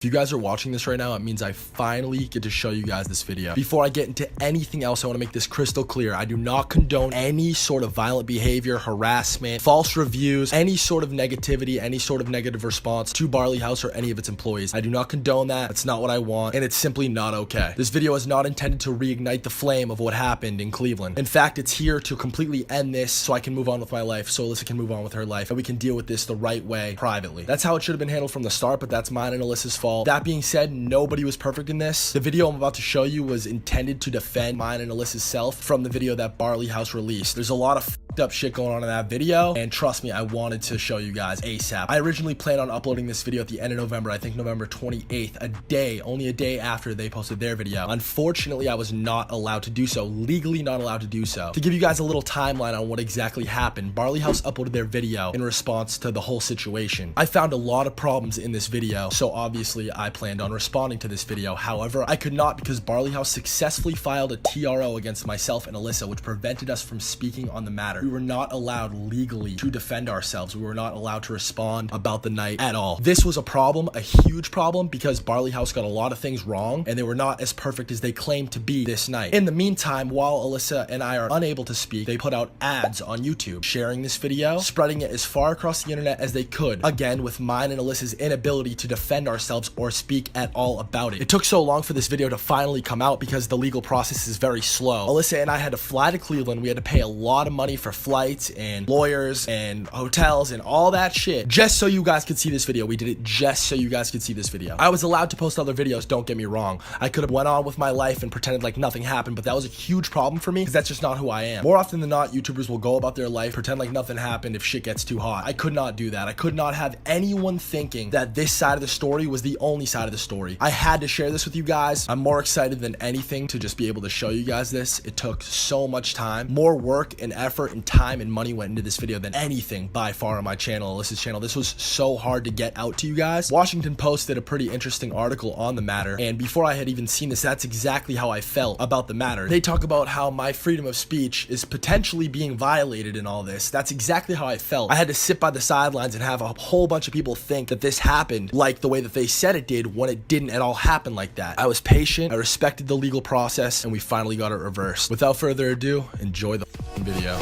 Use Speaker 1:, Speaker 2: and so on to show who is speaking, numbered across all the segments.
Speaker 1: If you guys are watching this right now, it means I finally get to show you guys this video. Before I get into anything else, I want to make this crystal clear. I do not condone any sort of violent behavior, harassment, false reviews, any sort of negativity, any sort of negative response to Barley House or any of its employees. I do not condone that. It's not what I want, and it's simply not okay. This video is not intended to reignite the flame of what happened in Cleveland. In fact, it's here to completely end this so I can move on with my life, so Alyssa can move on with her life, and we can deal with this the right way, privately. That's how it should have been handled from the start, but that's mine and Alyssa's fault. That being said, nobody was perfect in this. The video I'm about to show you was intended to defend mine and Alyssa's self from the video that Barley House released. There's a lot of up shit going on in that video, and trust me, I wanted to show you guys ASAP. I originally planned on uploading this video at the end of November, I think November 28th, only a day after they posted their video. Unfortunately, I was not allowed to do so, legally not allowed to do so. To give you guys a little timeline on what exactly happened, Barley House uploaded their video in response to the whole situation. I found a lot of problems in this video, so obviously I planned on responding to this video. However, I could not because Barley House successfully filed a TRO against myself and Alyssa, which prevented us from speaking on the matter. We were not allowed legally to defend ourselves. We were not allowed to respond about the night at all. This was a problem, a huge problem, because Barley House got a lot of things wrong and they were not as perfect as they claimed to be this night. In the meantime, while Alyssa and I are unable to speak, they put out ads on YouTube, sharing this video, spreading it as far across the internet as they could, again, with mine and Alyssa's inability to defend ourselves or speak at all about it. It took so long for this video to finally come out because the legal process is very slow. Alyssa and I had to fly to Cleveland. We had to pay a lot of money for flights and lawyers and hotels and all that shit just so you guys could see this video. We did it just so you guys could see this video. I was allowed to post other videos, don't get me wrong. I could have went on with my life and pretended like nothing happened, but that was a huge problem for me because that's just not who I am. More often than not, YouTubers will go about their life, pretend like nothing happened if shit gets too hot. I could not do that. I could not have anyone thinking that this side of the story was the only side of the story. I had to share this with you guys. I'm more excited than anything to just be able to show you guys this. It took so much time, more work and effort and time and money went into this video than anything by far on my channel, Alyssa's channel. This was so hard to get out to you guys. Washington Post did a pretty interesting article on the matter, and before I had even seen this, that's exactly how I felt about the matter. They talk about how my freedom of speech is potentially being violated in all this. That's exactly how I felt. I had to sit by the sidelines and have a whole bunch of people think that this happened like the way that they said it did when it didn't at all happen like that. I was patient, I respected the legal process, and we finally got it reversed. Without further ado, enjoy the video.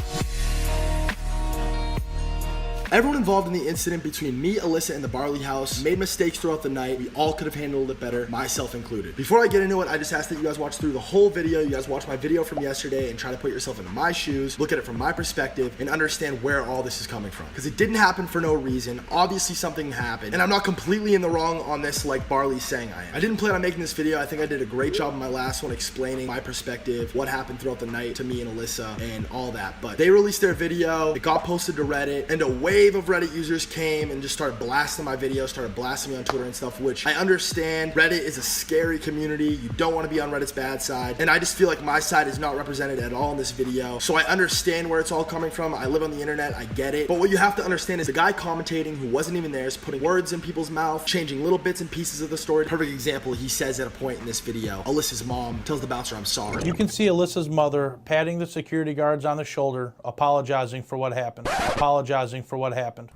Speaker 1: Everyone involved in the incident between me, Alyssa, and the Barley House made mistakes throughout the night. We all could have handled it better, myself included. Before I get into it, I just ask that you guys watch through the whole video. You guys watch my video from yesterday and try to put yourself into my shoes, look at it from my perspective, and understand where all this is coming from. Because it didn't happen for no reason. Obviously something happened, and I'm not completely in the wrong on this like Barley's saying I am. I didn't plan on making this video. I think I did a great job in my last one explaining my perspective, what happened throughout the night to me and Alyssa, and all that. But they released their video, it got posted to Reddit, and a wave of Reddit users came and just started blasting my video, started blasting me on Twitter and stuff, which I understand. Reddit is a scary community. You don't want to be on Reddit's bad side, and I just feel like my side is not represented at all in this video. So I understand where it's all coming from. I live on the internet, I get it. But what you have to understand is the guy commentating who wasn't even there is putting words in people's mouth, changing little bits and pieces of the story. Perfect example, he says at a point in this video, Alyssa's mom tells the bouncer, "I'm sorry."
Speaker 2: You can see Alyssa's mother patting the security guards on the shoulder, apologizing for what happened. Apologizing for what happened.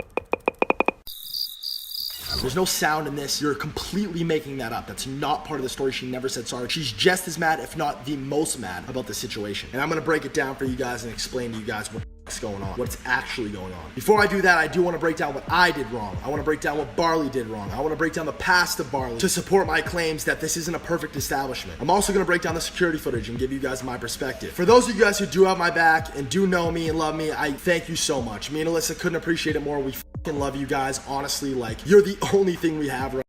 Speaker 1: There's no sound in this. You're completely making that up. That's not part of the story. She never said sorry. She's just as mad, if not the most mad, about the situation. And I'm gonna break it down for you guys and explain to you guys what's going on, what's actually going on. Before I do that, I do want to break down what I did wrong. I want to break down what Barley did wrong. I want to break down the past of Barley to support my claims that this isn't a perfect establishment. I'm also going to break down the security footage and give you guys my perspective. For those of you guys who do have my back and do know me and love me, I thank you so much. Me and Alyssa couldn't appreciate it more. We fucking love you guys. Honestly, like, you're the only thing we have right